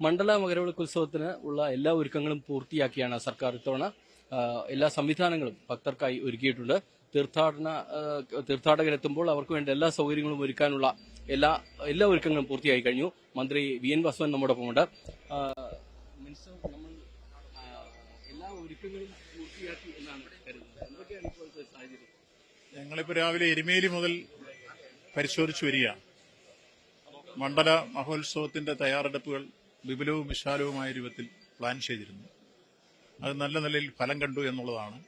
മണ്ഡല മകരവിളക്കുത്സവത്തിന് ഉള്ള എല്ലാ ഒരുക്കങ്ങളും പൂർത്തിയാക്കിയാണ് സർക്കാർ ഇത്തവണ എല്ലാ സംവിധാനങ്ങളും ഭക്തർക്കായി ഒരുക്കിയിട്ടുണ്ട്. തീർത്ഥാടകരെത്തുമ്പോൾ അവർക്ക് വേണ്ട എല്ലാ സൗകര്യങ്ങളും ഒരുക്കാനുള്ള എല്ലാ ഒരുക്കങ്ങളും പൂർത്തിയായി കഴിഞ്ഞു. മന്ത്രി വി.എൻ. വാസവൻ നമ്മോടൊപ്പമുണ്ട്. നമ്മൾ എല്ലാ ഒരുക്കങ്ങളും പൂർത്തിയാക്കി എന്നാണ് കരുതുന്നത്. എന്തൊക്കെയാണ് ഇപ്പോഴത്തെ സാഹചര്യം? ഞങ്ങളിപ്പോൾ രാവിലെ എരുമേലി മുതൽ പരിശോധിച്ചു വരികയാണ്. മണ്ഡല മഹോത്സവത്തിന്റെ തയ്യാറെടുപ്പുകൾ വിപുലവും വിശാലവുമായ രൂപത്തിൽ പ്ലാൻ ചെയ്തിരുന്നു. അത് നല്ല നിലയിൽ ഫലം കണ്ടു എന്നുള്ളതാണ്.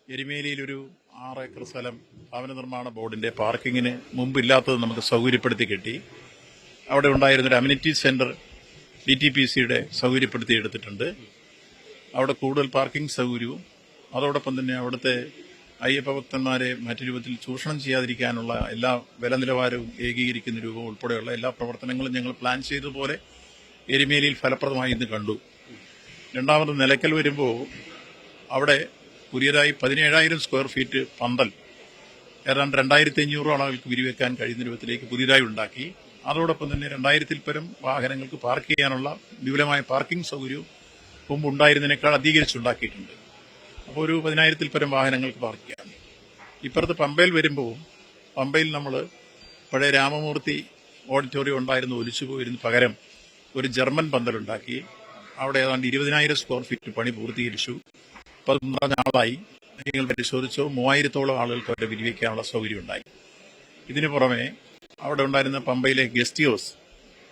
എരുമേലിയിൽ ഒരു 6 ഏക്കർ സ്ഥലം ഭവന നിർമ്മാണ ബോർഡിന്റെ പാർക്കിങ്ങിന് മുമ്പില്ലാത്തത് നമുക്ക് സൗകര്യപ്പെടുത്തി കിട്ടി. അവിടെ ഉണ്ടായിരുന്നൊരു അമ്യൂണിറ്റി സെന്റർ DTPCയുടെ സൗകര്യപ്പെടുത്തി എടുത്തിട്ടുണ്ട്. അവിടെ കൂടുതൽ പാർക്കിംഗ് സൗകര്യവും അതോടൊപ്പം തന്നെ അവിടുത്തെ അയ്യപ്പ ഭക്തന്മാരെ മറ്റു രൂപത്തിൽ ചൂഷണം ചെയ്യാതിരിക്കാനുള്ള എല്ലാ വില നിലവാരവും ഏകീകരിക്കുന്ന രൂപം ഉൾപ്പെടെയുള്ള എല്ലാ പ്രവർത്തനങ്ങളും ഞങ്ങൾ പ്ലാൻ ചെയ്തതുപോലെ എരുമേലിയിൽ ഫലപ്രദമായി ഇന്ന് കണ്ടു. രണ്ടാമത് നിലയ്ക്കൽ വരുമ്പോൾ അവിടെ പുതിയതായി 17,000 സ്ക്വയർ ഫീറ്റ് പന്തൽ ഏതാണ്ട് 2,500 ആളുകൾക്ക് വിരിവെക്കാൻ കഴിയുന്ന രൂപത്തിലേക്ക് പുതിയതായി ഉണ്ടാക്കി. അതോടൊപ്പം തന്നെ 2,000-ൽ പരം വാഹനങ്ങൾക്ക് പാർക്ക് ചെയ്യാനുള്ള വിപുലമായ പാർക്കിംഗ് സൗകര്യവും മുമ്പ് ഉണ്ടായിരുന്നതിനേക്കാൾ അധികരിച്ചുണ്ടാക്കിയിട്ടുണ്ട്. അപ്പോൾ ഒരു 10,000-ൽ പരം വാഹനങ്ങൾക്ക് പാർക്ക് ചെയ്യാം. ഇപ്പുറത്ത് പമ്പയിൽ വരുമ്പോൾ പമ്പയിൽ നമ്മൾ പഴയ രാമമൂർത്തി ഓഡിറ്റോറിയം ഉണ്ടായിരുന്നു, ഒലിച്ചു പോയിരുന്നു. പകരം ഒരു ജർമ്മൻ പന്തലുണ്ടാക്കി. അവിടെ ഏതാണ്ട് 20,000 സ്ക്വയർ ഫീറ്റ് പണി പൂർത്തീകരിച്ചു. 13 ആളായി നിങ്ങൾ പരിശോധിച്ചോ 3,000-ഓളം ആളുകൾക്ക് അവരെ വിരിവയ്ക്കാനുള്ള സൗകര്യം ഉണ്ടായി. ഇതിനു പുറമെ അവിടെ ഉണ്ടായിരുന്ന പമ്പയിലെ ഗസ്റ്റ് ഹൗസ്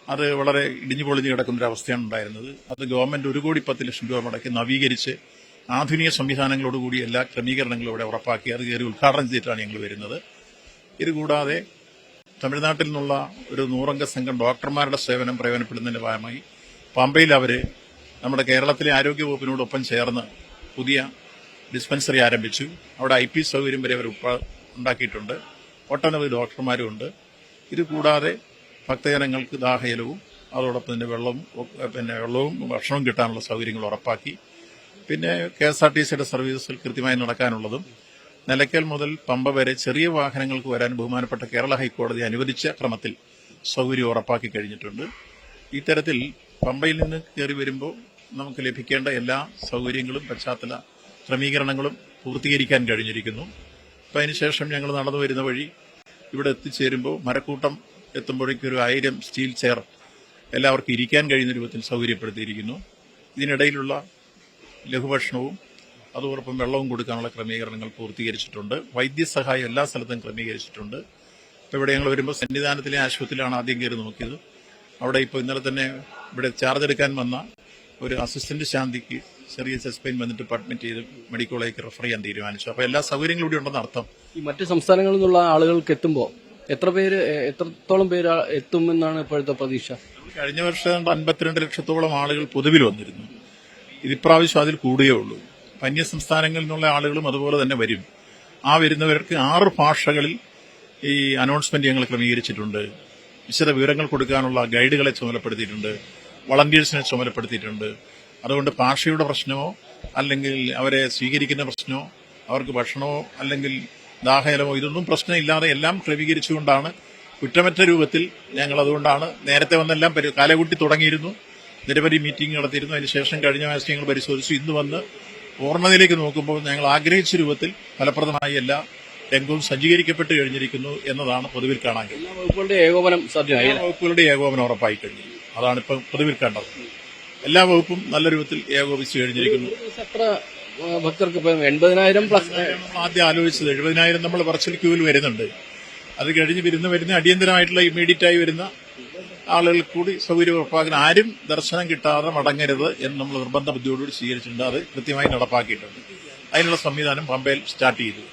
അത് വളരെ ഇടിഞ്ഞു പൊളിഞ്ഞു കിടക്കുന്നൊരവസ്ഥയാണ് ഉണ്ടായിരുന്നത്. അത് ഗവൺമെന്റ് 1,10,00,000 രൂപ മുടക്കി നവീകരിച്ച് ആധുനിക സംവിധാനങ്ങളോടുകൂടി എല്ലാ ക്രമീകരണങ്ങളും ഇവിടെ ഉറപ്പാക്കി അത് കയറി ഉദ്ഘാടനം ചെയ്തിട്ടാണ് ഞങ്ങൾ വരുന്നത്. ഇതുകൂടാതെ തമിഴ്നാട്ടിൽ നിന്നുള്ള ഒരു 100 അംഗ സംഘം ഡോക്ടർമാരുടെ സേവനം പ്രയോജനപ്പെടുന്നതിന്റെ ഭാഗമായി പമ്പയിൽ അവർ നമ്മുടെ കേരളത്തിലെ ആരോഗ്യവകുപ്പിനോടൊപ്പം ചേർന്ന് പുതിയ ഡിസ്പെൻസറി ആരംഭിച്ചു. അവിടെ IP സൗകര്യം വരെ അവർ ഉണ്ടാക്കിയിട്ടുണ്ട്. ഒട്ടനവധി ഡോക്ടർമാരുമുണ്ട്. ഇതുകൂടാതെ ഭക്തജനങ്ങൾക്ക് ദാഹജലവും അതോടൊപ്പം തന്നെ വെള്ളവും ഭക്ഷണവും കിട്ടാനുള്ള സൗകര്യങ്ങൾ ഉറപ്പാക്കി. പിന്നെ KSRTCയുടെ സർവീസുകൾ കൃത്യമായി നടക്കാനുള്ളതും നിലയ്ക്കൽ മുതൽ പമ്പ വരെ ചെറിയ വാഹനങ്ങൾക്ക് വരാൻ ബഹുമാനപ്പെട്ട കേരള ഹൈക്കോടതി അനുവദിച്ച ക്രമത്തിൽ സൗകര്യം ഉറപ്പാക്കി കഴിഞ്ഞിട്ടുണ്ട്. ഇത്തരത്തിൽ പമ്പയിൽ നിന്ന് കയറി വരുമ്പോൾ നമുക്ക് ലഭിക്കേണ്ട എല്ലാ സൗകര്യങ്ങളും പശ്ചാത്തല ക്രമീകരണങ്ങളും പൂർത്തീകരിക്കാൻ കഴിഞ്ഞിരിക്കുന്നു. അപ്പം അതിനുശേഷം ഞങ്ങൾ നടന്നു വരുന്ന വഴി ഇവിടെ എത്തിച്ചേരുമ്പോൾ മരക്കൂട്ടം എത്തുമ്പോഴേക്കും ഒരു 1000 സ്റ്റീൽ ചെയർ എല്ലാവർക്കും ഇരിക്കാൻ കഴിയുന്ന രൂപത്തിൽ സൗകര്യപ്പെടുത്തിയിരിക്കുന്നു. ഇതിനിടയിലുള്ള ലഘുഭക്ഷണവും അതോടൊപ്പം വെള്ളവും കൊടുക്കാനുള്ള ക്രമീകരണങ്ങൾ പൂർത്തീകരിച്ചിട്ടുണ്ട്. വൈദ്യസഹായം എല്ലാ സ്ഥലത്തും ക്രമീകരിച്ചിട്ടുണ്ട്. ഇപ്പോൾ ഇവിടെ ഞങ്ങൾ വരുമ്പോൾ സന്നിധാനത്തിലെ ആശുപത്രിയിലാണ് ആദ്യം കയറി നോക്കിയത്. അവിടെ ഇപ്പോൾ ഇന്നലെ തന്നെ ഇവിടെ ചാർജ് എടുക്കാൻ വന്ന ഒരു അസിസ്റ്റന്റ് ശാന്തിക്ക് ചെറിയ ചെസ്റ്റ് പെയിൻ വന്നിട്ട് അഡ്മിറ്റ് ചെയ്ത് മെഡിക്കൽ കോളേജിലേക്ക് റെഫർ ചെയ്യാൻ തീരുമാനിച്ചു. അപ്പോൾ എല്ലാ സൗകര്യങ്ങളും ഇവിടെ ഉണ്ടെന്ന് അർത്ഥം. ഈ മറ്റ് സംസ്ഥാനങ്ങളിൽ നിന്നുള്ള ആളുകൾക്ക് എത്തുമ്പോൾ എത്രത്തോളം പേര് എത്തുമെന്നാണ് ഇപ്പോഴത്തെ പ്രതീക്ഷ? കഴിഞ്ഞ വർഷം 52 ലക്ഷത്തോളം ആളുകൾ പൊതുവിൽ വന്നിരുന്നു. ഇതിപ്രാവശ്യം അതിൽ കൂടുകയേ ഉള്ളൂ. അന്യ സംസ്ഥാനങ്ങളിൽ നിന്നുള്ള ആളുകളും അതുപോലെ തന്നെ വരും. ആ വരുന്നവർക്ക് 6 ഭാഷകളിൽ ഈ അനൗൺസ്മെന്റ് ഞങ്ങൾ ക്രമീകരിച്ചിട്ടുണ്ട്. വിശദ വിവരങ്ങൾ കൊടുക്കാനുള്ള ഗൈഡുകളെ ചുമതലപ്പെടുത്തിയിട്ടുണ്ട്. വളണ്ടിയേഴ്സിനെ ചുമതലപ്പെടുത്തിയിട്ടുണ്ട്. അതുകൊണ്ട് ഭാഷയുടെ പ്രശ്നമോ അല്ലെങ്കിൽ അവരെ സ്വീകരിക്കുന്ന പ്രശ്നമോ അവർക്ക് ഭക്ഷണമോ അല്ലെങ്കിൽ ദാഹജലമോ ഇതൊന്നും പ്രശ്നമില്ലാതെ എല്ലാം ക്രമീകരിച്ചുകൊണ്ടാണ് കുറ്റമറ്റ രൂപത്തിൽ ഞങ്ങൾ അതുകൊണ്ടാണ് നേരത്തെ വന്നെല്ലാം കാലകൂട്ടി തുടങ്ങിയിരുന്നു. നിരവധി മീറ്റിംഗ് നടത്തിയിരുന്നു. അതിനുശേഷം കഴിഞ്ഞ മാസം ഞങ്ങൾ പരിശോധിച്ചു. ഇന്ന് വന്ന് പൂർണ്ണതയിലേക്ക് നോക്കുമ്പോൾ ഞങ്ങൾ ആഗ്രഹിച്ച രൂപത്തിൽ ഫലപ്രദമായി എല്ലാ രംഗവും സജ്ജീകരിക്കപ്പെട്ട് കഴിഞ്ഞിരിക്കുന്നു എന്നതാണ് പൊതുവിൽ കാണാൻ കഴിയും. വകുപ്പുകളുടെ ഏകോപനം ഉറപ്പായി കഴിഞ്ഞു. അതാണ് ഇപ്പം പൊതുവിൽ കണ്ടത്. എല്ലാ വകുപ്പും നല്ല രൂപത്തിൽ ഏകോപിച്ച് കഴിഞ്ഞിരിക്കുന്നു. ഭക്തർക്ക് 80,000 പ്ലസ് ആദ്യം ആലോചിച്ചത് 70,000 നമ്മൾ വെർച്വൽ ക്യൂവിൽ വരുന്നുണ്ട്. അത് കഴിഞ്ഞ് വരുന്ന അടിയന്തരമായിട്ടുള്ള ഇമ്മീഡിയറ്റ് ആയി വരുന്ന ആളുകൾക്ക് കൂടി സൗകര്യം ഉറപ്പാക്കാൻ ആരും ദർശനം കിട്ടാതെ മടങ്ങരുത് എന്ന് നമ്മൾ നിർബന്ധ ബുദ്ധിയോടുകൂടി സ്വീകരിച്ചിട്ടുണ്ട്. അത് കൃത്യമായി നടപ്പാക്കിയിട്ടുണ്ട്. അതിനുള്ള സംവിധാനം പമ്പയിൽ സ്റ്റാർട്ട് ചെയ്തു.